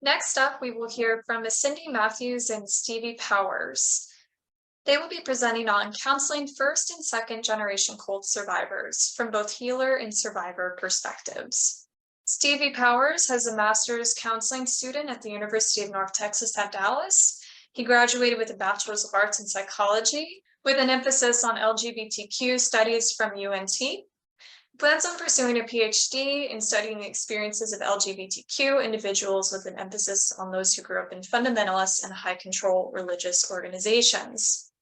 Next up, we will hear from Ms. Cyndi Matthews and Stevie Powers. They will be presenting on counseling first and second generation cult survivors from both healer and survivor perspectives. Stevie Powers has a master's counseling student at the University of North Texas at Dallas. He graduated with a Bachelors of Arts in Psychology with an emphasis on LGBTQ studies from UNT. Plans on pursuing a PhD in studying the experiences of LGBTQ individuals with an emphasis on those who grew up in fundamentalist and high control religious organizations.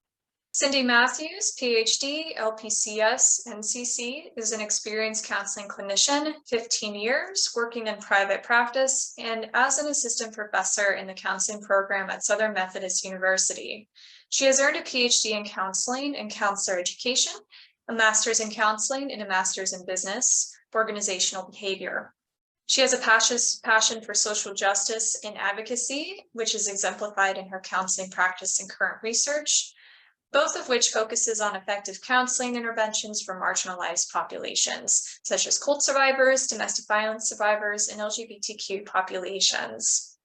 Cyndi Matthews, PhD, LPCS, NCC, is an experienced counseling clinician, 15 years, working in private practice, and as an assistant professor in the counseling program at Southern Methodist University. She has earned a PhD in counseling and counselor education, a master's in counseling, and a master's in business organizational behavior. She has a passion for social justice and advocacy, which is exemplified in her counseling practice and current research, both of which focuses on effective counseling interventions for marginalized populations, such as cult survivors, domestic violence survivors, and LGBTQ populations.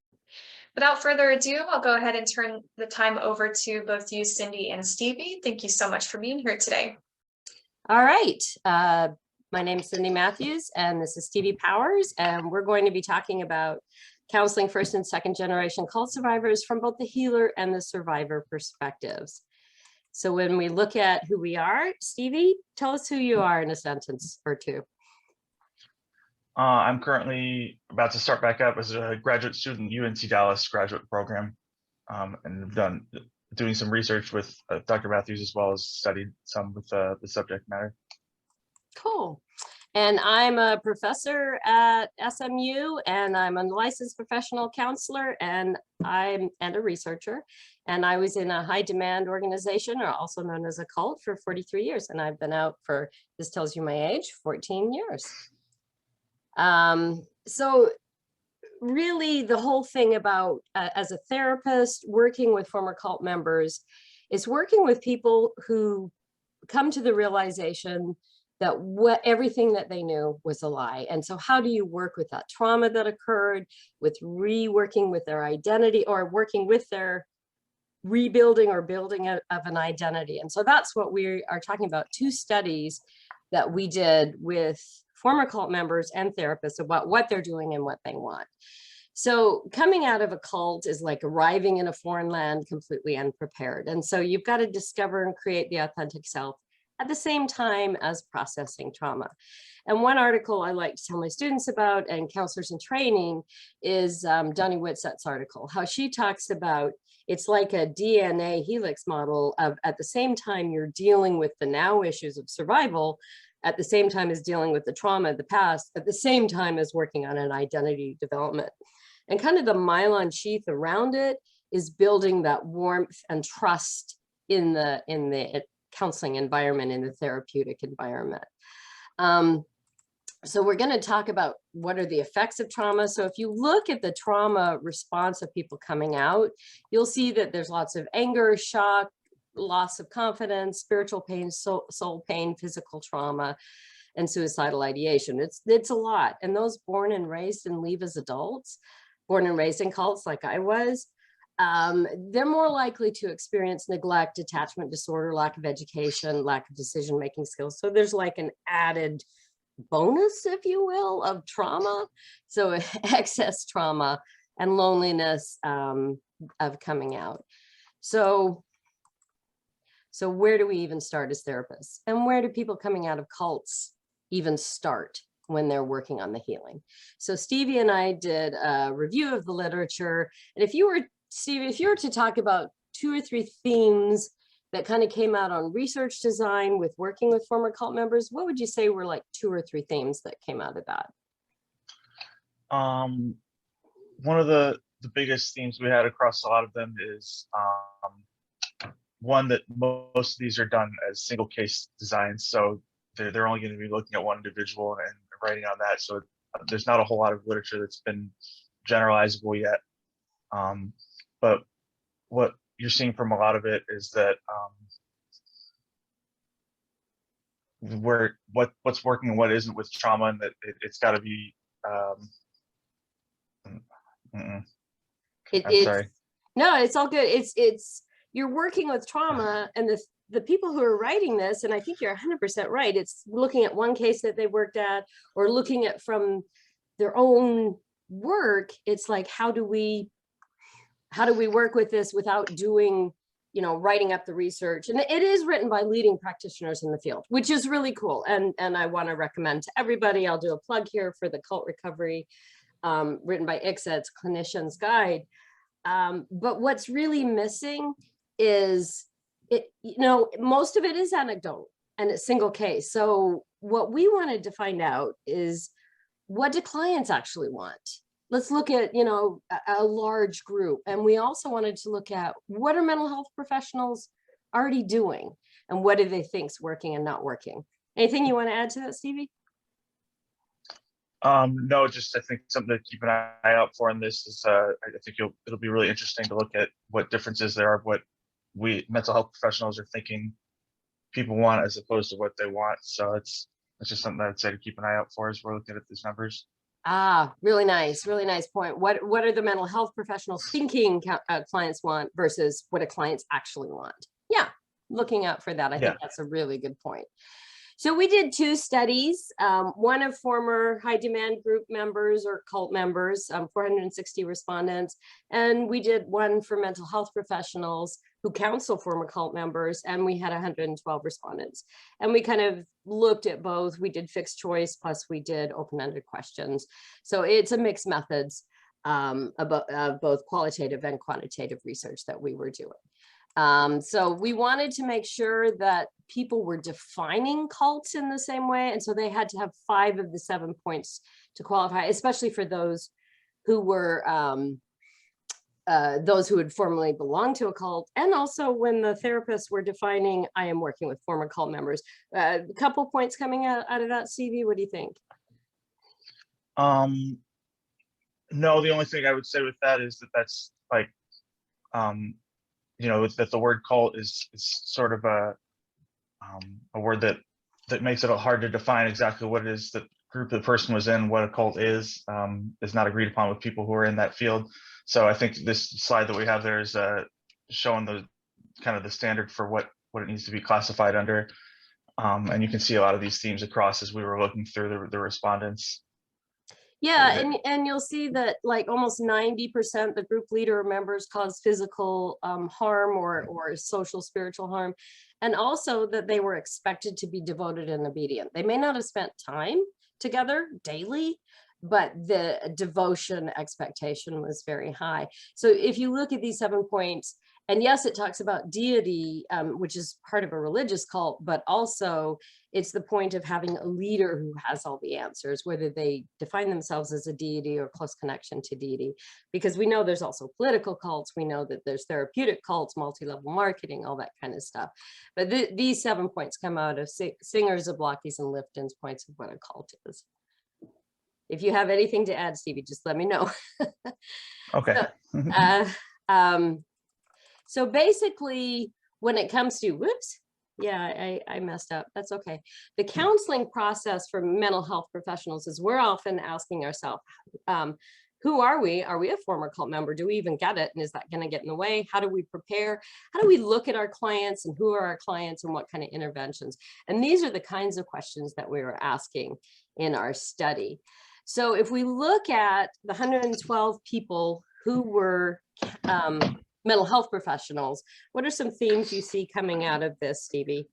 Without further ado, I'll go ahead and turn the time over to both you, Cyndi and Stevie. Thank you so much for being here today. All right, my name is Cyndi Matthews and this is Stevie Powers, and we're going to be talking about counseling first and second generation cult survivors from both the healer and the survivor perspectives. So when we look at who we are, Stevie, tell us who you are in a sentence or two. I'm currently about to start back up as a graduate student in UNT Dallas graduate program, and I've doing some research with Dr. Matthews, as well as studied some with the subject matter. Cool. And I'm a professor at SMU, and I'm a licensed professional counselor, and I'm a researcher. And I was in a high demand organization, or also known as a cult, for 43 years. And I've been out for, this tells you my age, 14 years. So really the whole thing about, as a therapist, working with former cult members is working with people who come to the realization that everything that they knew was a lie. And so how do you work with that trauma that occurred, with reworking with their identity, or working with their rebuilding or building of an identity? And so that's what we are talking about, two studies that we did with former cult members and therapists about what they're doing and what they want. So coming out of a cult is like arriving in a foreign land completely unprepared. And so you've got to discover and create the authentic self at the same time as processing trauma. And one article I like to tell my students about, and counselors in training, is Donnie Whitsett's article, how she talks about it's like a DNA helix model of, at the same time you're dealing with the now issues of survival, at the same time as dealing with the trauma of the past, at the same time as working on an identity development. And kind of the myelin sheath around it is building that warmth and trust in the counseling environment, in the therapeutic environment. So we're going to talk about what are the effects of trauma. So if you look at the trauma response of people coming out, you'll see that there's lots of anger, shock, loss of confidence, spiritual pain, soul pain, physical trauma, and suicidal ideation. It's a lot. And those born and raised and leave as adults, born and raised in cults like I was, they're more likely to experience neglect, attachment disorder, lack of education, lack of decision-making skills. So there's like an added bonus, if you will, of trauma. So excess trauma and loneliness of coming out. So where do we even start as therapists? And where do people coming out of cults even start when they're working on the healing? So Stevie and I did a review of the literature. And if you were, Stevie, if you were to talk about 2 or 3 themes that kind of came out on research design with working with former cult members, what would you say were like 2 or 3 themes that came out of that? One of the biggest themes we had across a lot of them is one that most of these are done as single case designs. So they're only going to be looking at one individual and writing on that. So there's not a whole lot of literature that's been generalizable yet. But what you're seeing from a lot of it is that what's working and what isn't with trauma, and that it's got to be I'm It's sorry. no, it's all good. It's you're working with trauma, and the people who are writing this, and I think you're 100% right. It's looking at one case that they worked at, or looking at from their own work. It's like, how do we work with this without doing, writing up the research? And it is written by leading practitioners in the field, which is really cool. And I want to recommend to everybody, I'll do a plug here for the Cult Recovery, written by ICSA, it's Clinician's Guide. But what's really missing is most of it is anecdote and it's single case. So what we wanted to find out is, what do clients actually want? Let's look at, a large group. And we also wanted to look at, what are mental health professionals already doing? And what do they think is working and not working? Anything you want to add to that, Stevie? No, just I think something to keep an eye out for in this is I think it'll be really interesting to look at what differences there are, what we mental health professionals are thinking people want as opposed to what they want. So it's just something I'd say to keep an eye out for as we're looking at these numbers. Really nice point. What are the mental health professionals thinking clients want versus what do clients actually want? Yeah, looking out for that. I think that's a really good point. So we did 2 studies, one of former high demand group members or cult members, 460 respondents, and we did one for mental health professionals who counsel former cult members, and we had 112 respondents. And we kind of looked at both. We did fixed choice, plus we did open-ended questions. So it's a mixed methods about both qualitative and quantitative research that we were doing. So we wanted to make sure that people were defining cults in the same way. And so they had to have 5 of the 7 points to qualify, especially for those who were, those who had formerly belonged to a cult. And also when the therapists were defining, I am working with former cult members. A couple points coming out of that, Stevie, what do you think? No, the only thing I would say with that is that's like, that the word cult is sort of a word that makes it hard to define exactly what it is that group the person was in. What a cult is not agreed upon with people who are in that field. So I think this slide that we have there is showing the kind of the standard for what it needs to be classified under. And you can see a lot of these themes across as we were looking through the respondents. Yeah, and you'll see that like almost 90% the group leader members cause physical harm or social spiritual harm, and also that they were expected to be devoted and obedient. They may not have spent time together daily, but the devotion expectation was very high. So if you look at these 7 points, and yes, it talks about deity, which is part of a religious cult, but also it's the point of having a leader who has all the answers, whether they define themselves as a deity or close connection to deity. Because we know there's also political cults. We know that there's therapeutic cults, multi-level marketing, all that kind of stuff. But these 7 points come out of Singer's, Zablocki's, and Lifton's points of what a cult is. If you have anything to add, Stevie, just let me know. Okay. So basically, when it comes to, whoops, yeah, I messed up. That's okay. The counseling process for mental health professionals is we're often asking ourselves, who are we? Are we a former cult member? Do we even get it? And is that going to get in the way? How do we prepare? How do we look at our clients, and who are our clients, and what kind of interventions? And these are the kinds of questions that we were asking in our study. So if we look at the 112 people who were mental health professionals, what are some themes you see coming out of this, Stevie?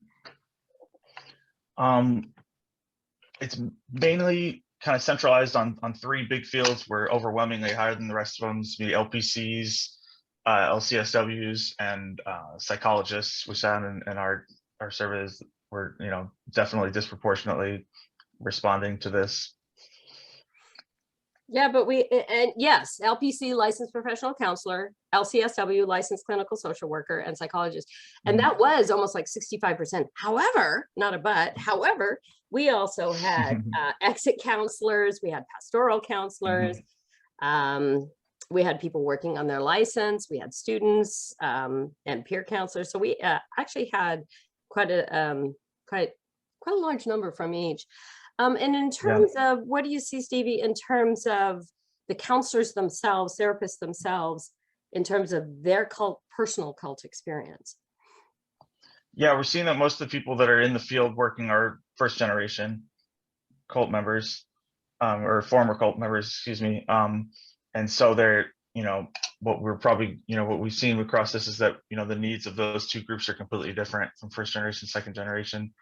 It's mainly kind of centralized on 3 big fields. We're overwhelmingly higher than the rest of them. The LPCs, LCSWs, and psychologists. We found in our surveys were definitely disproportionately responding to this. Yeah, but yes, LPC, licensed professional counselor, LCSW, licensed clinical social worker, and psychologist. And that was almost like 65%. However, not a but, however, we also had exit counselors, we had pastoral counselors, we had people working on their license, we had students and peer counselors. So we actually had quite a large number from each. And in terms of, what do you see, Stevie, in terms of the counselors themselves, therapists themselves, in terms of their personal cult experience? Yeah, we're seeing that most of the people that are in the field working are first generation cult members, or former cult members, excuse me. And so they're, what we've seen across this is that, the needs of those two groups are completely different from first generation, second generation.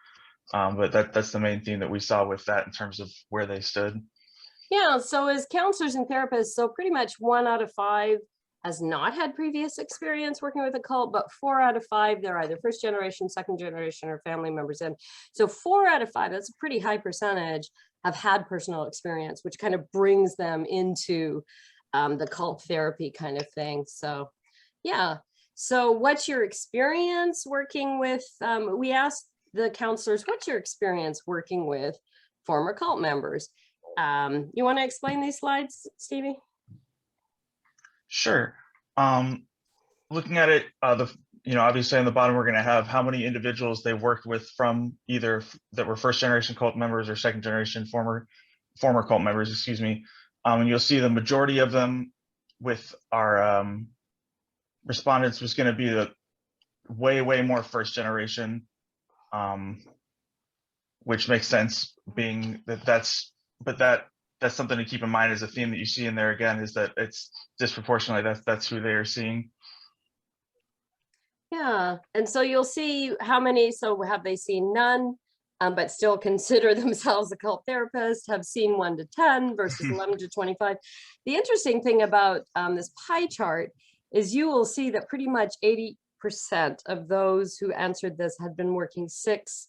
But that's the main theme that we saw with that in terms of where they stood. Yeah, so as counselors and therapists, so pretty much 1 out of 5 has not had previous experience working with a cult, but 4 out of 5, they're either first generation, second generation, or family members. And so 4 out of 5, that's a pretty high percentage, have had personal experience, which kind of brings them into the cult therapy kind of thing. So yeah. So what's your experience working with, we asked the counselors, what's your experience working with former cult members? You want to explain these slides, Stevie? Sure. Looking at it, obviously on the bottom, we're going to have how many individuals they worked with from either that were first generation cult members or second generation former cult members, excuse me. And you'll see the majority of them with our respondents was going to be the way more first generation, which makes sense, being that's something to keep in mind as a theme that you see in there again, is that it's disproportionately that's who they are seeing. Yeah, and so you'll see how many, so have they seen none, but still consider themselves a cult therapist, have seen 1 to 10 versus 11 to 25. The interesting thing about this pie chart is you will see that pretty much 80% of those who answered this had been working 6+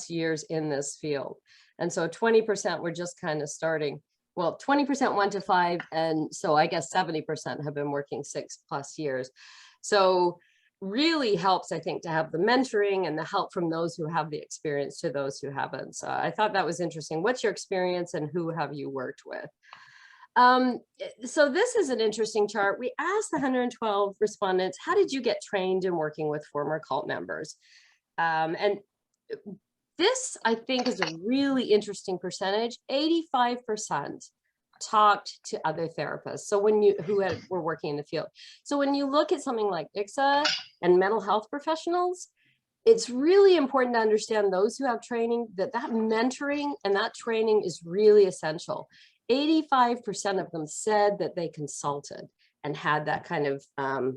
years in this field. And so 20% were just kind of starting. Well, 20% 1 to 5, and so I guess 70% have been working 6+ years. So really helps, I think, to have the mentoring and the help from those who have the experience to those who haven't. So I thought that was interesting. What's your experience and who have you worked with? So this is an interesting chart. We asked the 112 respondents, how did you get trained in working with former cult members? And this, I think, is a really interesting percentage. 85% talked to other therapists. So when were working in the field. So when you look at something like ICSA and mental health professionals, it's really important to understand those who have training, that mentoring and that training is really essential. 85% of them said that they consulted and had that kind of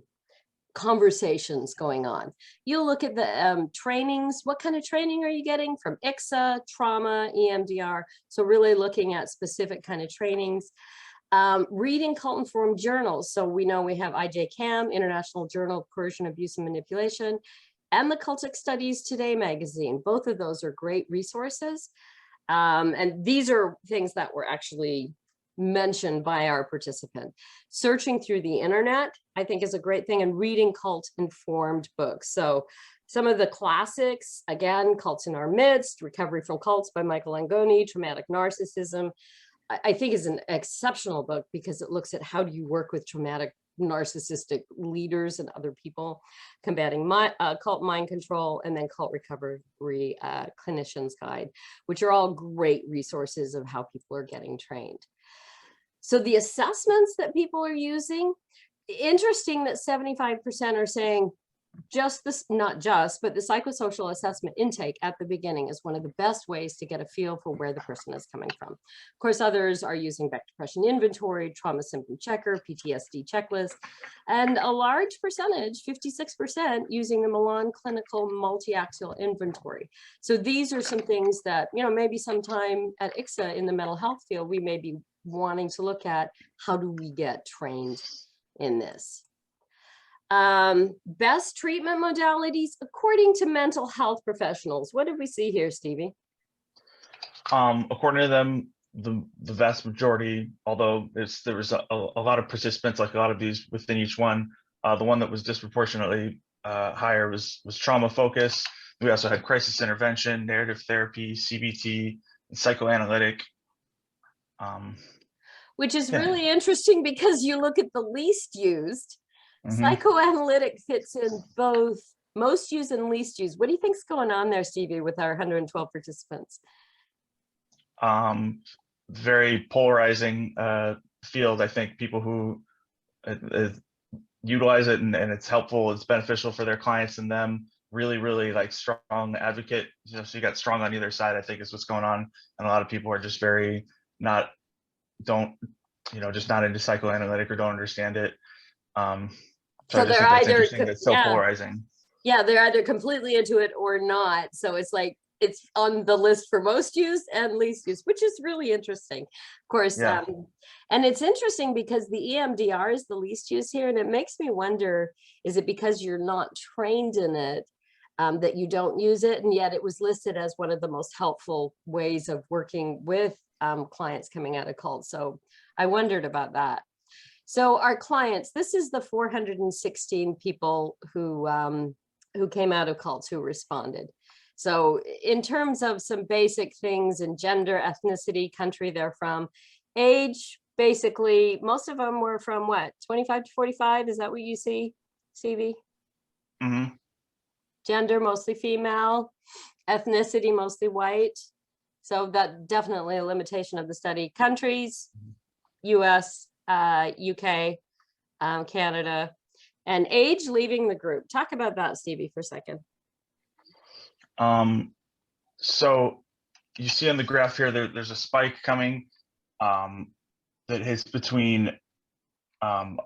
conversations going on. You'll look at the trainings. What kind of training are you getting from ICSA, trauma, EMDR? So really looking at specific kind of trainings. Reading cult-informed journals. So we know we have IJCAM, International Journal of Coercion, Abuse, and Manipulation, and the Cultic Studies Today magazine. Both of those are great resources. And these are things that were actually mentioned by our participant. Searching through the internet, I think, is a great thing, and reading cult-informed books. So some of the classics, again, Cults in Our Midst, Recovery from Cults by Michael Langoni, Traumatic Narcissism, I think is an exceptional book because it looks at how do you work with traumatic narcissistic leaders and other people, combating cult mind control, and then Cult Recovery Clinician's Guide, which are all great resources of how people are getting trained. So the assessments that people are using, interesting that 75% are saying just this, not just, but the psychosocial assessment intake at the beginning is one of the best ways to get a feel for where the person is coming from. Of course, others are using Beck Depression Inventory, Trauma Symptom Checker, PTSD Checklist, and a large percentage, 56%, using the Milan Clinical Multi-Axial Inventory. So these are some things that, maybe sometime at ICSA in the mental health field, we may be wanting to look at how do we get trained in this. Best treatment modalities according to mental health professionals. What did we see here, Stevie? According to them, the vast majority, although there was a lot of participants, like a lot of these within each one, the one that was disproportionately higher was trauma focus. We also had crisis intervention, narrative therapy, CBT, and psychoanalytic. Which is really interesting because you look at the least used. Psychoanalytic fits in both most used and least used. What do you think's going on there, Stevie, with our 112 participants? Very polarizing field. I think people who utilize it, and it's helpful, it's beneficial for their clients and them. Really, really like strong advocate. So you got strong on either side, I think, is what's going on. And a lot of people are just very don't, just not into psychoanalytic or don't understand it. So I So just they're think that's either, interesting. That's so polarizing. yeah, they're either completely into it or not. So it's like, it's on the list for most use and least use, which is really interesting. Of course, Yeah. and it's interesting because the EMDR is the least use here. And it makes me wonder, is it because you're not trained in it that you don't use it? And yet it was listed as one of the most helpful ways of working with clients coming out of cults. So I wondered about that. So our clients, this is the 416 people who came out of cults, who responded. So in terms of some basic things in gender, ethnicity, country they're from, age, basically, most of them were from what, 25 to 45? Is that what you see, Stevie? Mm-hmm. Gender, mostly female, ethnicity, mostly white. So that definitely a limitation of the study. Countries, US, UK, Canada, and age leaving the group. Talk about that, Stevie, for a second. So you see on the graph here, there's a spike coming that hits between, and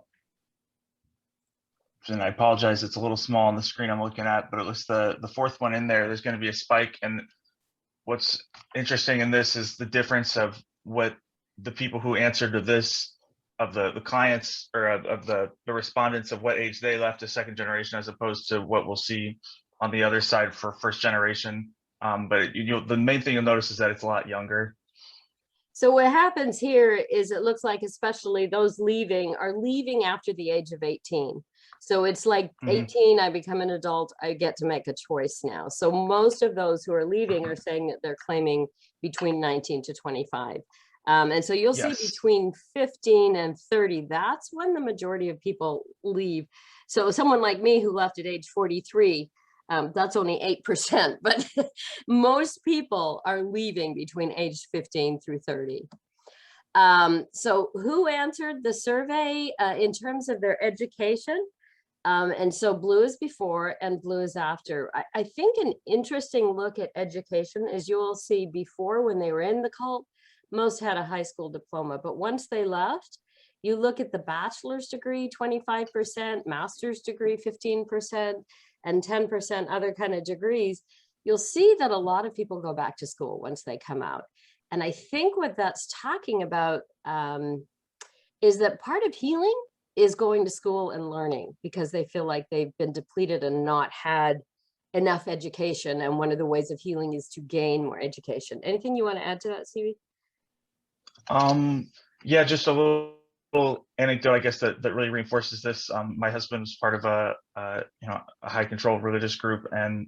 I apologize, it's a little small on the screen I'm looking at, but it was the fourth one in there. There's going to be a spike. And what's interesting in this is the difference of what the people who answered to this, of the clients, or of the respondents, of what age they left as second generation, as opposed to what we'll see on the other side for first generation. But the main thing you'll notice is that it's a lot younger. So what happens here is it looks like especially those leaving are leaving after the age of 18. So it's like 18, I become an adult, I get to make a choice now. So most of those who are leaving are saying that they're claiming between 19 to 25. And so you'll see between 15 and 30, that's when the majority of people leave. So someone like me who left at age 43, that's only 8%, but most people are leaving between age 15 through 30. So who answered the survey in terms of their education? And so blue is before and blue is after. I think an interesting look at education is you will see before, when they were in the cult, most had a high school diploma, but once they left, you look at the bachelor's degree, 25%, master's degree, 15%, and 10% other kind of degrees, you'll see that a lot of people go back to school once they come out. And I think what that's talking about is that part of healing is going to school and learning, because they feel like they've been depleted and not had enough education. And one of the ways of healing is to gain more education. Anything you want to add to that, Stevie? Yeah, just a little anecdote, I guess, that really reinforces this. My husband was part of a high control religious group, and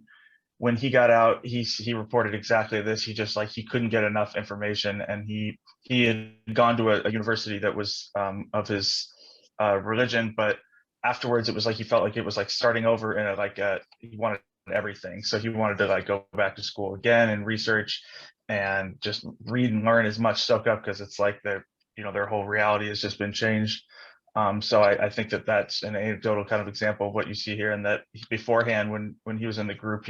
when he got out, he reported exactly this. He couldn't get enough information, and he had gone to a university that was of his religion, but afterwards it was like he felt like it was like starting over, and he wanted everything. So he wanted to go back to school again and research and just read and learn as much, soak up, because it's like their whole reality has just been changed. So I think that's an anecdotal kind of example of what you see here, and that beforehand, when he was in the group,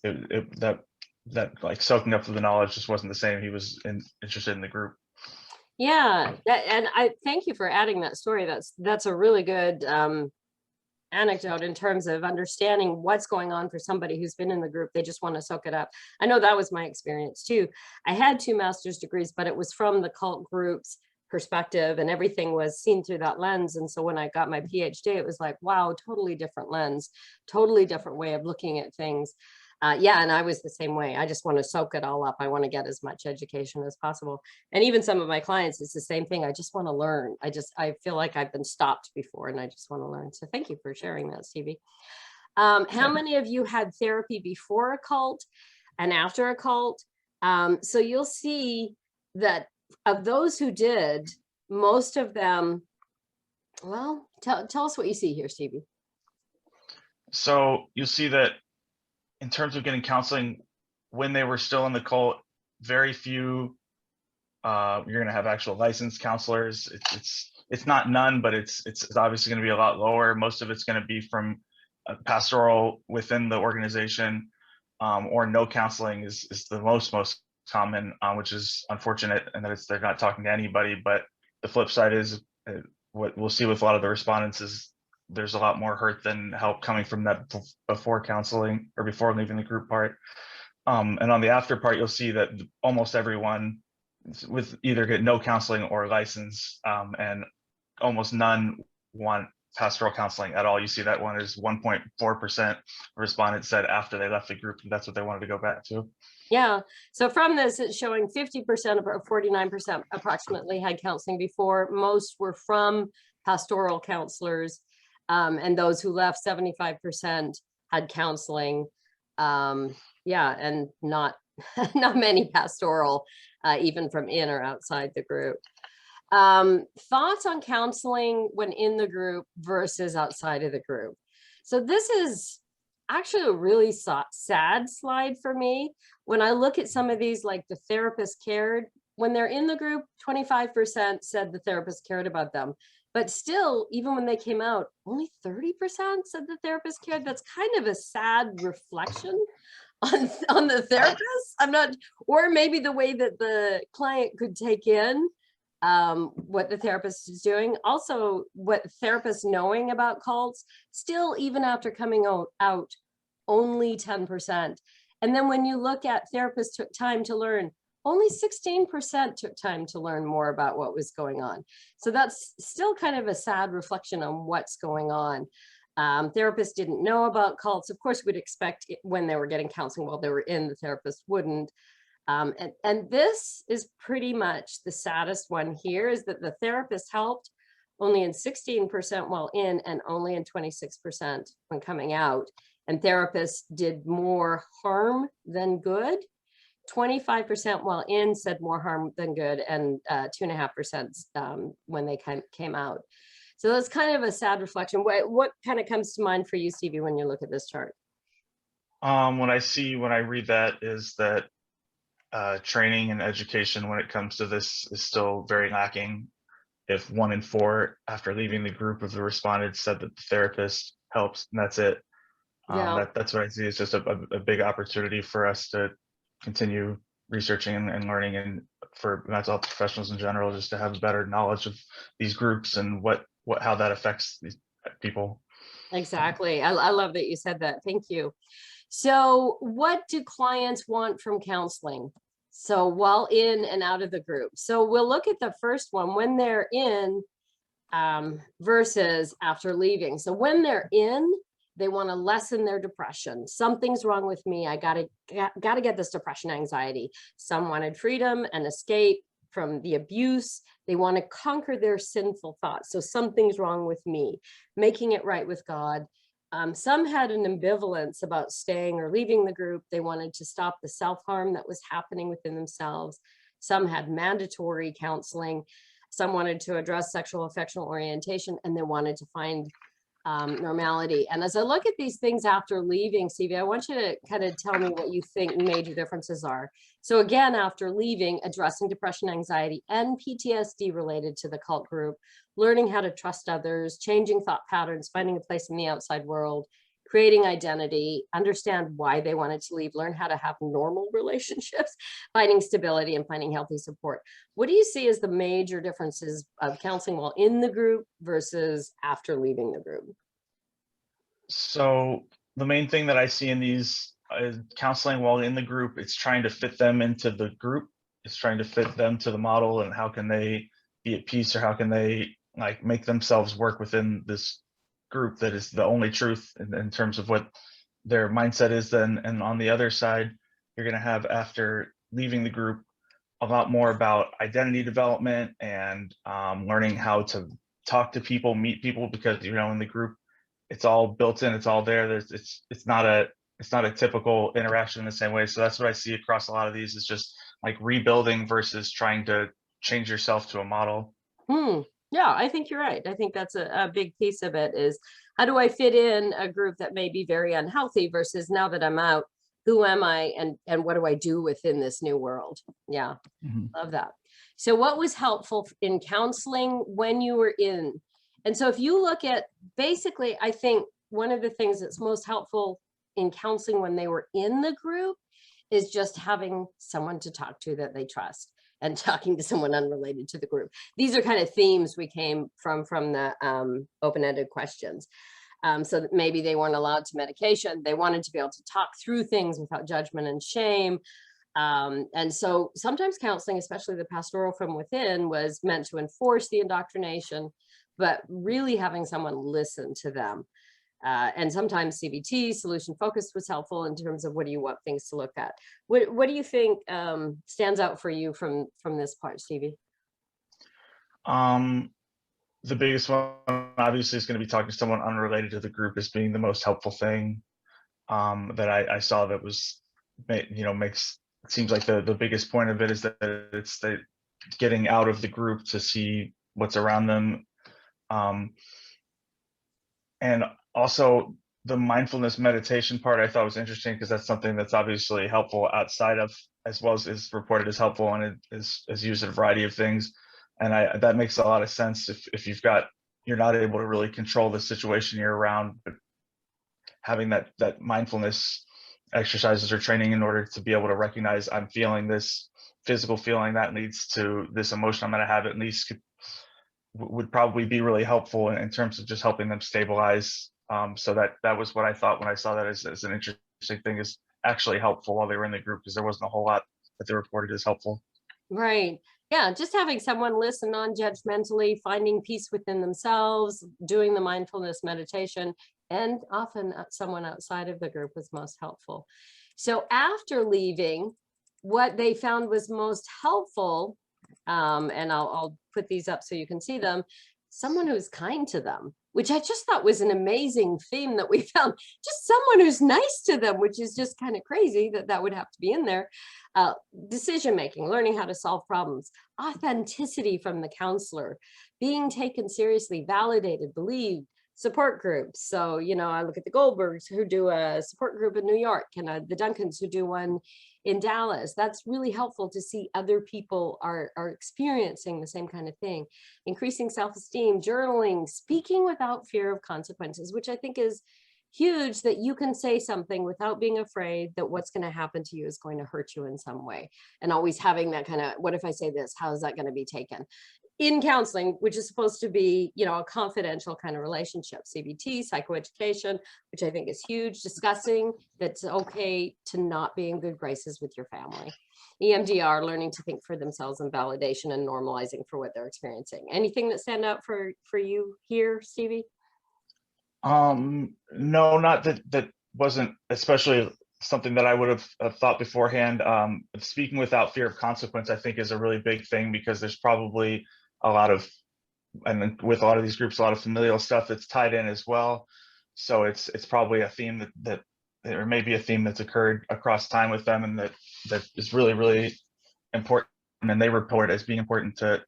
that like soaking up of the knowledge just wasn't the same. He was interested in the group. Yeah, and I thank you for adding that story. That's a really good anecdote in terms of understanding what's going on for somebody who's been in the group. They just want to soak it up. I know that was my experience too. I had 2 master's degrees, but it was from the cult group's perspective, and everything was seen through that lens. And so when I got my PhD, it was like, wow, totally different lens, totally different way of looking at things. Yeah, and I was the same way. I just want to soak it all up. I want to get as much education as possible. And even some of my clients, it's the same thing. I just want to learn. I feel like I've been stopped before, and I just want to learn. So thank you for sharing that, Stevie. How many of you had therapy before a cult and after a cult? So you'll see that of those who did, most of them, well, tell us what you see here, Stevie. So you'll see that in terms of getting counseling when they were still in the cult, very few you're going to have actual licensed counselors. it's not none, but it's obviously going to be a lot lower. Most of it's going to be from pastoral within the organization, or no counseling is the most common, which is unfortunate, and that they're not talking to anybody. But the flip side is what we'll see with a lot of the respondents is there's a lot more hurt than help coming from that before counseling or before leaving the group part. And on the after part, you'll see that almost everyone with either get no counseling or license, and almost none want pastoral counseling at all. You see that one is 1.4% respondents said after they left the group, that's what they wanted to go back to. Yeah. So from this, it's showing 50% or 49% approximately had counseling before. Most were from pastoral counselors, and those who left, 75% had counseling. Yeah, and not many pastoral, even from in or outside the group. Thoughts on counseling when in the group versus outside of the group. So this is actually a really sad slide for me. When I look at some of these, like the therapist cared, when they're in the group, 25% said the therapist cared about them. But still, even when they came out, only 30% said the therapist cared. That's kind of a sad reflection on the therapist. I'm not, or maybe the way that the client could take in what the therapist is doing. Also, what therapists knowing about cults, still, even after coming out, only 10%. And then when you look at therapists took time to learn, only 16% took time to learn more about what was going on. So that's still kind of a sad reflection on what's going on. Therapists didn't know about cults. Of course, we'd expect when they were getting counseling while they were in, the therapist wouldn't. And this is pretty much the saddest one here, is that the therapist helped only in 16% while in, and only in 26% when coming out. And therapists did more harm than good. 25% while in said more harm than good, and 2.5% when they came out. So that's kind of a sad reflection. What kind of comes to mind for you, Stevie, when you look at this chart? When I read that is that training and education when it comes to this is still very lacking. If 1 in 4 after leaving the group of the respondents said that the therapist helps, and that's it. Yeah. That's what I see. It's just a big opportunity for us to continue researching and learning, and for mental health professionals in general, just to have better knowledge of these groups and how that affects these people. Exactly. I love that you said that. Thank you. So what do clients want from counseling? So while in and out of the group. So we'll look at the first one, when they're in versus after leaving. So when they're in, they want to lessen their depression. Something's wrong with me. I gotta get this depression, anxiety. Some wanted freedom and escape from the abuse. They want to conquer their sinful thoughts. So something's wrong with me, making it right with God. Some had an ambivalence about staying or leaving the group. They wanted to stop the self-harm that was happening within themselves. Some had mandatory counseling. Some wanted to address sexual affectional orientation, and they wanted to find normality. And as I look at these things after leaving, Stevie, I want you to kind of tell me what you think major differences are. So again, after leaving, addressing depression, anxiety, and PTSD related to the cult group, learning how to trust others, changing thought patterns, finding a place in the outside world, creating identity, understand why they wanted to leave, learn how to have normal relationships, finding stability, and finding healthy support. What do you see as the major differences of counseling while in the group versus after leaving the group? So the main thing that I see in these is counseling while in the group, it's trying to fit them into the group. It's trying to fit them to the model, and how can they be at peace, or how can they like make themselves work within this group that is the only truth in terms of what their mindset is. Then, and on the other side, you're going to have, after leaving the group, a lot more about identity development and learning how to talk to people, meet people, because in the group, it's all built in, it's all there. It's not a typical interaction in the same way. So that's what I see across a lot of these, is just like rebuilding versus trying to change yourself to a model. Yeah, I think you're right. I think that's a big piece of it, is how do I fit in a group that may be very unhealthy versus, now that I'm out, who am I, and what do I do within this new world? Yeah, love that. So what was helpful in counseling when you were in? And so if you look at, basically, I think one of the things that's most helpful in counseling when they were in the group is just having someone to talk to that they trust, and talking to someone unrelated to the group. These are kind of themes we came from the open-ended questions. So that maybe they weren't allowed to medication. They wanted to be able to talk through things without judgment and shame. And so sometimes counseling, especially the pastoral from within, was meant to enforce the indoctrination, but really having someone listen to them. And sometimes CBT, solution focused, was helpful in terms of what do you want things to look at. What do you think stands out for you from this part, Stevie? The biggest one obviously is going to be talking to someone unrelated to the group as being the most helpful thing that I saw that was, makes, it seems like the biggest point of it is that it's the getting out of the group to see what's around them. And also the mindfulness meditation part I thought was interesting, because that's something that's obviously helpful outside of, as well as is reported as helpful, and it is used in a variety of things. And that makes a lot of sense if you're not able to really control the situation you're around, but having that mindfulness exercises or training in order to be able to recognize I'm feeling this physical feeling that leads to this emotion I'm going to have, at least would probably be really helpful in terms of just helping them stabilize. So that was what I thought when I saw that as an interesting thing, is actually helpful while they were in the group, because there wasn't a whole lot that they reported as helpful. Right. Yeah, just having someone listen non-judgmentally, finding peace within themselves, doing the mindfulness meditation, and often someone outside of the group was most helpful. So after leaving, what they found was most helpful, and I'll put these up so you can see them, someone who's kind to them, which I just thought was an amazing theme that we found. Just someone who's nice to them, which is just kind of crazy that would have to be in there. Decision making, learning how to solve problems, authenticity from the counselor, being taken seriously, validated, believed, support groups. So, I look at the Goldbergs who do a support group in New York, and the Duncans who do one in Dallas. That's really helpful to see other people are experiencing the same kind of thing. Increasing self-esteem, journaling, speaking without fear of consequences, which I think is huge, that you can say something without being afraid that what's going to happen to you is going to hurt you in some way. And always having that kind of, what if I say this, how is that going to be taken? In counseling, which is supposed to be, a confidential kind of relationship. CBT, psychoeducation, which I think is huge, discussing that's okay to not be in good graces with your family. EMDR, learning to think for themselves, and validation and normalizing for what they're experiencing. Anything that stand out for you here, Stevie? No, not that wasn't especially something that I would have thought beforehand. Speaking without fear of consequence, I think, is a really big thing, because there's probably a lot of, and with a lot of these groups, a lot of familial stuff that's tied in as well. So it's probably a theme that or maybe a theme that's occurred across time with them, and that is really, really important. And they report as being important to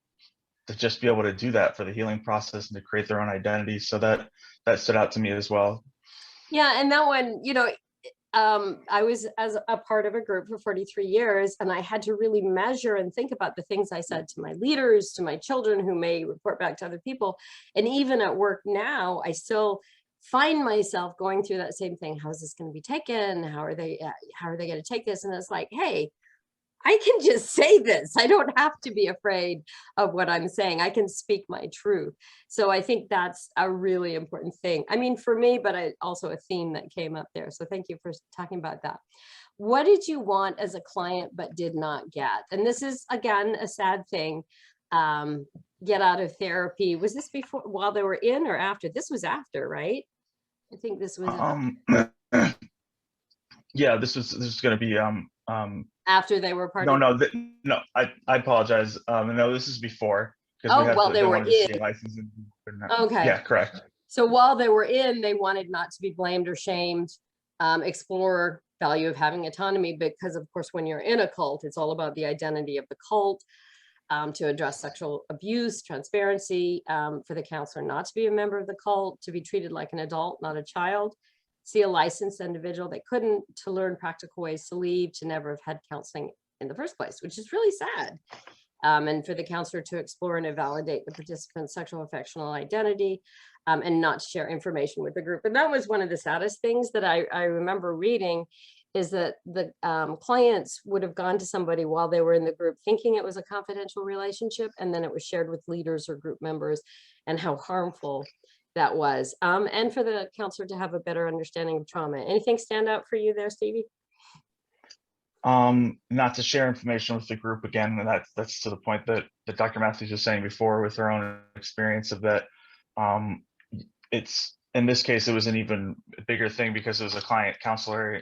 just be able to do that for the healing process and to create their own identity. So that stood out to me as well. Yeah, and that one, I was as a part of a group for 43 years, and I had to really measure and think about the things I said to my leaders, to my children who may report back to other people. And even at work now, I still find myself going through that same thing. How is this going to be taken? How are they going to take this? And it's like, hey, I can just say this. I don't have to be afraid of what I'm saying. I can speak my truth. So I think that's a really important thing. I mean, for me, but also a theme that came up there. So thank you for talking about that. What did you want as a client but did not get? And this is, again, a sad thing. Get out of therapy. Was this before, while they were in, or after? This was after, right? I think this was yeah, this is going to be after they were part no, of. no, I apologize. No, this is before, because They were wanted to see in. a license. Okay. Yeah, correct. So while they were in, they wanted not to be blamed or shamed, explore value of having autonomy, because of course, when you're in a cult, it's all about the identity of the cult, to address sexual abuse, transparency, for the counselor not to be a member of the cult, to be treated like an adult, not a child, see a licensed individual they couldn't, to learn practical ways to leave, to never have had counseling in the first place, which is really sad. and for the counselor to explore and validate the participant's sexual affectional identity, and not to share information with the group. And that was one of the saddest things that I remember reading, is that the clients would have gone to somebody while they were in the group thinking it was a confidential relationship, and then it was shared with leaders or group members, and how harmful that was. And for the counselor to have a better understanding of trauma. Anything stand out for you there, Stevie? Not to share information with the group again, and that's to the point that Dr. Matthews was saying before with her own experience of that. It's, in this case, it was an even bigger thing because it was a client counselor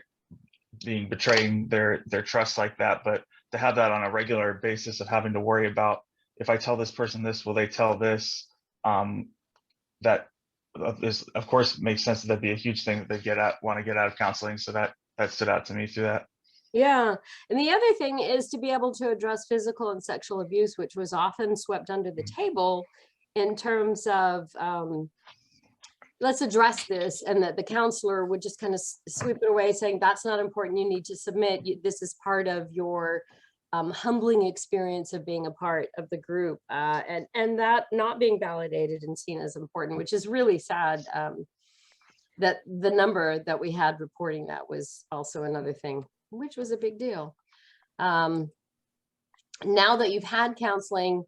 being betraying their trust like that. But to have that on a regular basis of having to worry about, if I tell this person this, will they tell this? That is, of course, makes sense that that'd be a huge thing that they want to get out of counseling. So that stood out to me through that. Yeah. And the other thing is to be able to address physical and sexual abuse, which was often swept under the table in terms of, let's address this, and that the counselor would just kind of sweep it away saying, that's not important, you need to submit, this is part of your humbling experience of being a part of the group, and that not being validated and seen as important, which is really sad. That the number that we had reporting that was also another thing, which was a big deal. Now that you've had counseling,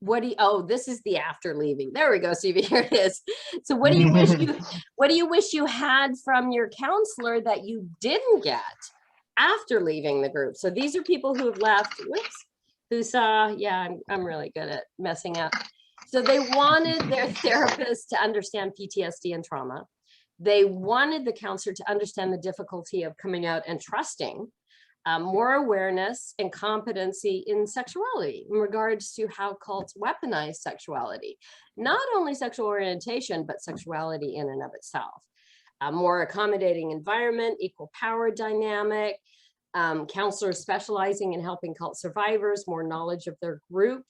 what do you, oh, this is the after leaving. There we go, Stevie, here it is. So what do you wish you had from your counselor that you didn't get after leaving the group? So these are people who have left, whoops, who saw, yeah, I'm really good at messing up. So they wanted their therapist to understand PTSD and trauma. They wanted the counselor to understand the difficulty of coming out and trusting, more awareness and competency in sexuality in regards to how cults weaponize sexuality, not only sexual orientation, but sexuality in and of itself. A more accommodating environment, equal power dynamic, counselors specializing in helping cult survivors, more knowledge of their group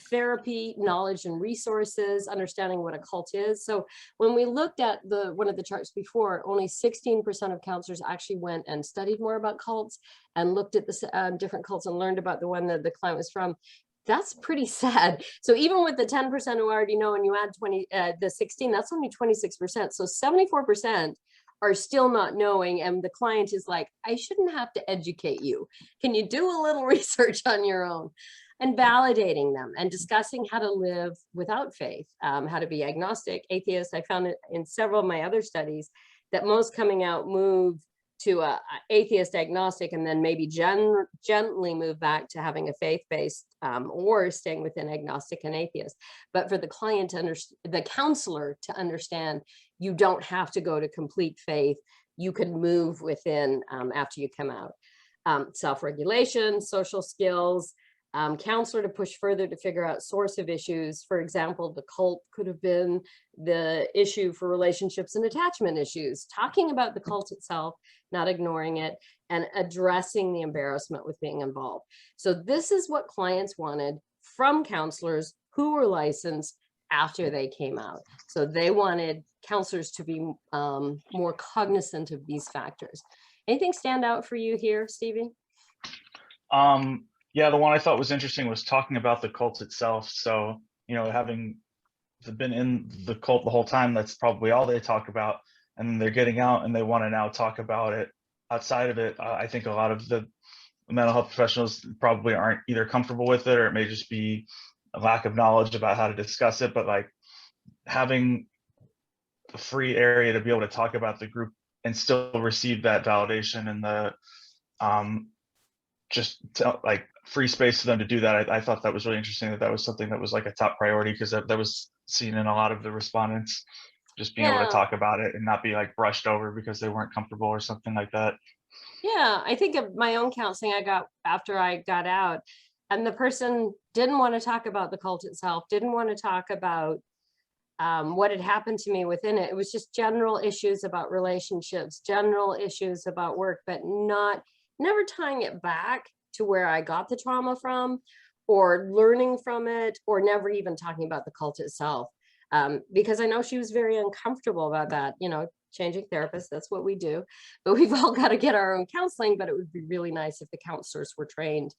therapy, knowledge and resources, understanding what a cult is. So when we looked at one of the charts before, only 16% of counselors actually went and studied more about cults and looked at the different cults and learned about the one that the client was from. That's pretty sad. So even with the 10% who already know, and you add the 16, that's only 26%. So 74% are still not knowing, and the client is like, I shouldn't have to educate you. Can you do a little research on your own? And validating them and discussing how to live without faith, how to be agnostic, atheist. I found it in several of my other studies that most coming out move to a atheist, agnostic, and then maybe gently move back to having a faith-based or staying within agnostic and atheist. But for the client to the counselor to understand, you don't have to go to complete faith. You can move within after you come out. Self-regulation, social skills, counselor to push further to figure out source of issues. For example, the cult could have been the issue for relationships and attachment issues, talking about the cult itself, not ignoring it, and addressing the embarrassment with being involved. So this is what clients wanted from counselors who were licensed after they came out. So they wanted counselors to be more cognizant of these factors. Anything stand out for you here, Stevie? Yeah, the one I thought was interesting was talking about the cult itself. So, having been in the cult the whole time, that's probably all they talk about. And then they're getting out and they want to now talk about it outside of it. I think a lot of the mental health professionals probably aren't either comfortable with it, or it may just be a lack of knowledge about how to discuss it. But like having a free area to be able to talk about the group and still receive that validation and the like free space for them to do that. I thought that was really interesting, that was something that was like a top priority, because that was seen in a lot of the respondents, just being able to talk about it and not be like brushed over because they weren't comfortable or something like that. Yeah, I think of my own counseling I got after I got out, and the person didn't want to talk about the cult itself, didn't want to talk about what had happened to me within it. It was just general issues about relationships, general issues about work, but never tying it back to where I got the trauma from or learning from it, or never even talking about the cult itself. Because I know she was very uncomfortable about that. changing therapists. That's what we do. But we've all got to get our own counseling, but it would be really nice if the counselors were trained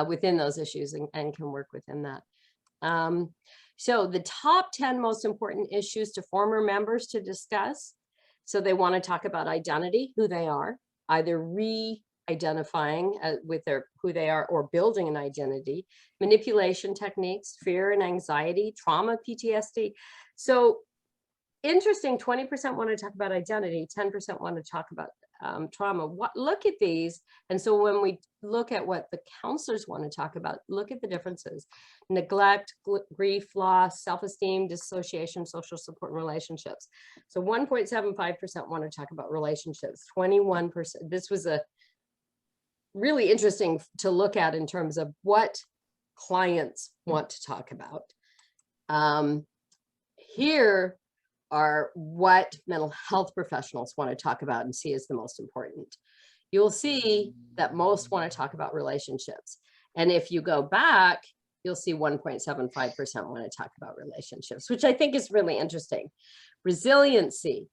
within those issues and can work within that. So the top 10 most important issues to former members to discuss. So they want to talk about identity, who they are, either re-identifying with who they are or building an identity, manipulation techniques, fear and anxiety, trauma, PTSD. So interesting, 20% want to talk about identity, 10% want to talk about trauma. Look at these. And so when we look at what the counselors want to talk about, look at the differences: neglect, grief, loss, self-esteem, dissociation, social support, and relationships. So 1.75% want to talk about relationships, 21%. This was a really interesting to look at in terms of what clients want to talk about. Here are what mental health professionals want to talk about and see as the most important. You'll see that most want to talk about relationships. And if you go back, you'll see 1.75% want to talk about relationships, which I think is really interesting. Resiliency,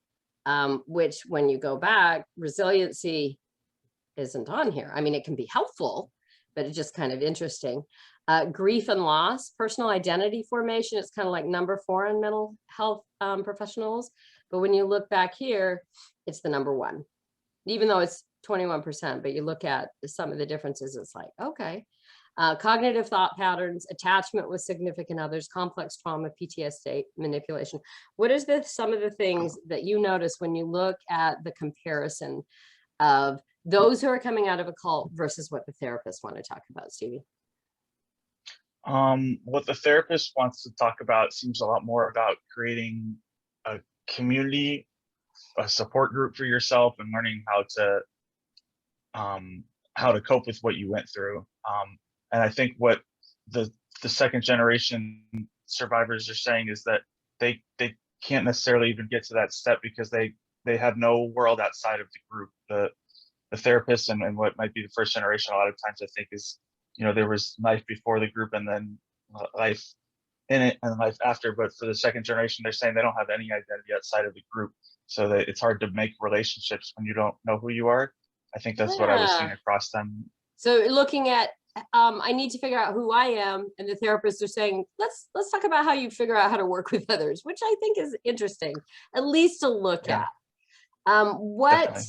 which when you go back, resiliency isn't on here. I mean, it can be helpful, but it's just kind of interesting. Grief and loss, personal identity formation, it's kind of like number 4 on mental health professionals. But when you look back here, it's the number 1, even though it's 21%, but you look at some of the differences, it's like, okay. Cognitive thought patterns, attachment with significant others, complex trauma, PTSD, manipulation. What is some of the things that you notice when you look at the comparison of those who are coming out of a cult versus what the therapists want to talk about, Stevie? What the therapist wants to talk about seems a lot more about creating a community, a support group for yourself, and learning how to cope with what you went through. And I think what the second generation survivors are saying is that they can't necessarily even get to that step because they have no world outside of the group. The therapist and what might be the first generation, a lot of times I think is, there was life before the group and then life in it and life after. But for the second generation, they're saying they don't have any identity outside of the group. So that it's hard to make relationships when you don't know who you are. I think that's what I was seeing across them. So looking at, I need to figure out who I am. And the therapists are saying, let's talk about how you figure out how to work with others, which I think is interesting, at least to look at. What definitely.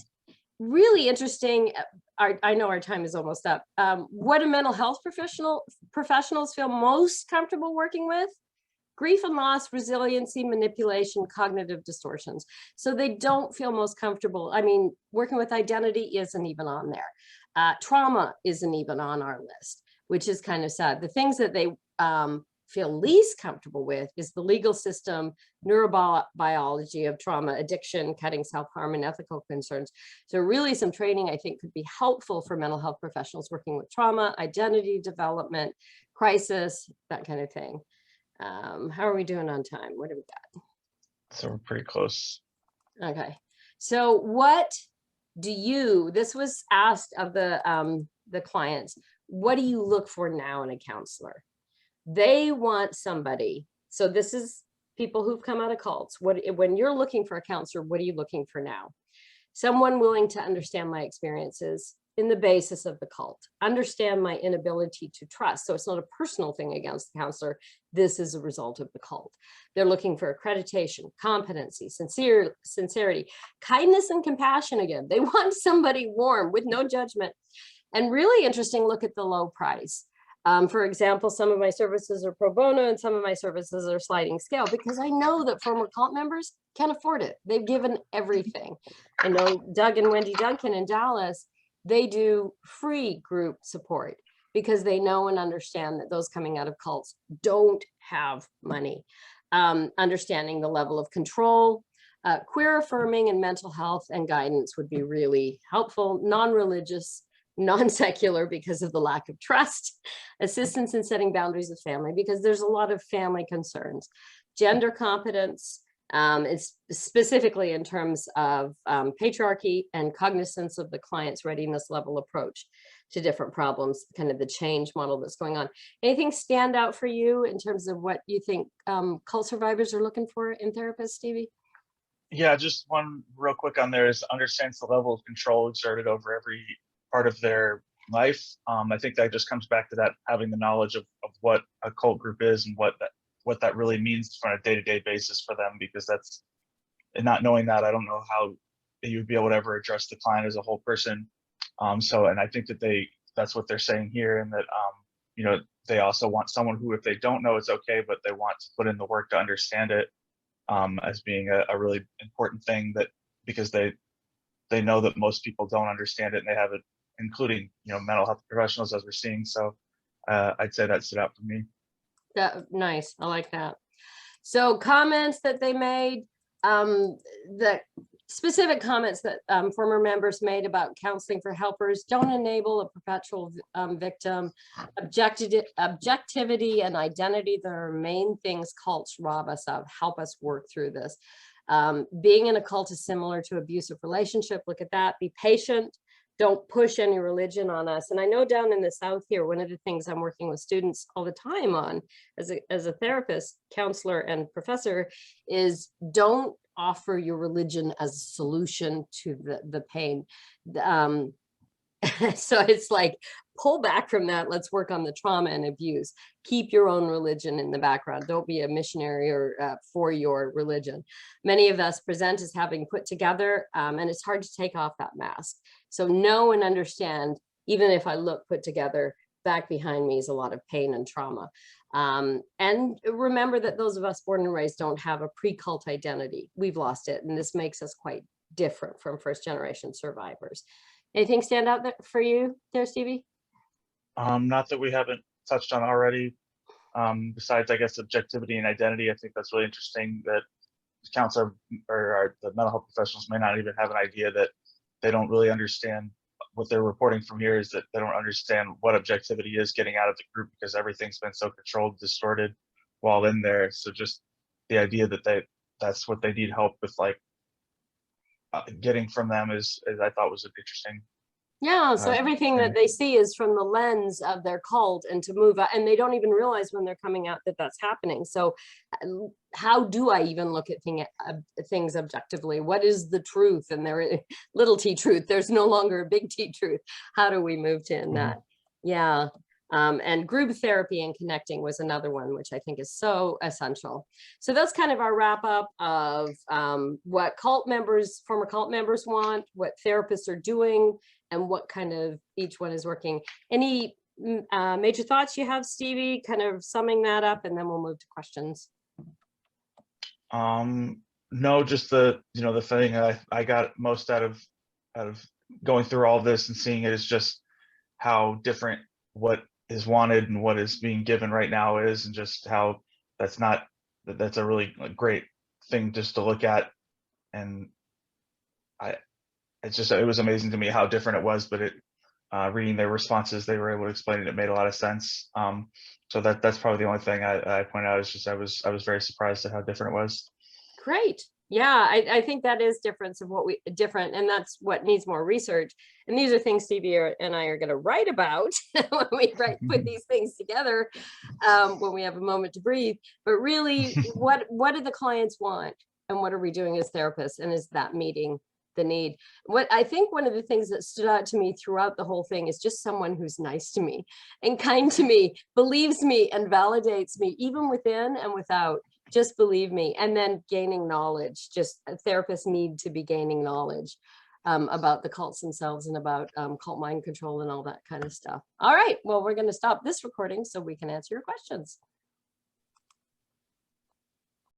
Really interesting, I know our time is almost up. What do mental health professionals feel most comfortable working with? Grief and loss, resiliency, manipulation, cognitive distortions. So they don't feel most comfortable. I mean, working with identity isn't even on there. Trauma isn't even on our list, which is kind of sad. The things that they feel least comfortable with is the legal system, neurobiology of trauma, addiction, cutting self-harm, and ethical concerns. So really some training I think could be helpful for mental health professionals working with trauma, identity development, crisis, that kind of thing. How are we doing on time? What do we got? So we're pretty close. Okay. So what do you, this was asked of the clients, what do you look for now in a counselor? They want somebody. So this is people who've come out of cults. When you're looking for a counselor, what are you looking for now? Someone willing to understand my experiences in the basis of the cult, understand my inability to trust. So it's not a personal thing against the counselor. This is a result of the cult. They're looking for accreditation, competency, sincerity, kindness, and compassion again. They want somebody warm with no judgment. And really interesting, look at the low price. For example, some of my services are pro bono and some of my services are sliding scale because I know that former cult members can't afford it. They've given everything. I know Doug and Wendy Duncan in Dallas, they do free group support because they know and understand that those coming out of cults don't have money. Understanding the level of control, queer affirming and mental health and guidance would be really helpful. Non-religious, non-secular because of the lack of trust, assistance in setting boundaries with family because there's a lot of family concerns, gender competence, it's specifically in terms of patriarchy and cognizance of the client's readiness level approach to different problems, kind of the change model that's going on. Anything stand out for you in terms of what you think cult survivors are looking for in therapists, Stevie? Yeah, just one real quick on there is understands the level of control exerted over every part of their life. I think that just comes back to that having the knowledge of what a cult group is and what that really means on a day-to-day basis for them, because that's, and not knowing that, I don't know how you'd be able to ever address the client as a whole person. So, and I think that that's what they're saying here, and that you know, they also want someone who, if they don't know, it's okay, but they want to put in the work to understand it, as being a really important thing, that because they know that most people don't understand it, and they have it, including, you know, mental health professionals, as we're seeing. So I'd say that stood out for me. Nice, I like that. So comments that they made, the specific comments that former members made about counseling for helpers: don't enable a perpetual victim, objectivity and identity, that are main things cults rob us of. Help us work through this. Being in a cult is similar to abusive relationship. Look at that. Be patient. Don't push any religion on us. And I know down in the South here, one of the things I'm working with students all the time on as a therapist, counselor, and professor is don't offer your religion as a solution to the pain. So it's like, pull back from that. Let's work on the trauma and abuse. Keep your own religion in the background. Don't be a missionary or for your religion. Many of us present as having put together, and it's hard to take off that mask. So know and understand, even if I look put together, back behind me is a lot of pain and trauma. And remember that those of us born and raised don't have a pre-cult identity. We've lost it, and this makes us quite different from first generation survivors. Anything stand out there for you there, Stevie? Not that we haven't touched on already. Besides, I guess, objectivity and identity, I think that's really interesting that counselor or the mental health professionals may not even have an idea, that they don't really understand what they're reporting from here, is that they don't understand what objectivity is getting out of the group, because everything's been so controlled, distorted while in there. So just the idea that that's what they need help with, like getting from them is I thought was interesting. Yeah, so everything that they see is from the lens of their cult, and to move out, and they don't even realize when they're coming out that that's happening. So how do I even look at things objectively? What is the truth? And there, little t truth, there's no longer a big T truth. How do we move to in that? Yeah. And group therapy and connecting was another one, which I think is so essential. So that's kind of our wrap up of what former cult members want, what therapists are doing, and what kind of each one is working. Any major thoughts you have, Stevie, kind of summing that up, and then we'll move to questions. No, just the thing I got most out of going through all this and seeing it is just how different what is wanted and what is being given right now is, and just how that's a really great thing just to look at. And it was amazing to me how different it was, but reading their responses, they were able to explain it. It made a lot of sense. So that's probably the only thing I point out, is just I was very surprised at how different it was. Great. Yeah, I think that is different, and that's what needs more research. And these are things Stevie and I are going to write about when we put these things together, when we have a moment to breathe. But really, what do the clients want, and what are we doing as therapists, and is that meeting the need? What I think one of the things that stood out to me throughout the whole thing is just someone who's nice to me and kind to me, believes me and validates me, even within and without. Just believe me. And then gaining knowledge. Just therapists need to be gaining knowledge about the cults themselves, and about cult mind control and all that kind of stuff. All right, well, we're going to stop this recording so we can answer your questions.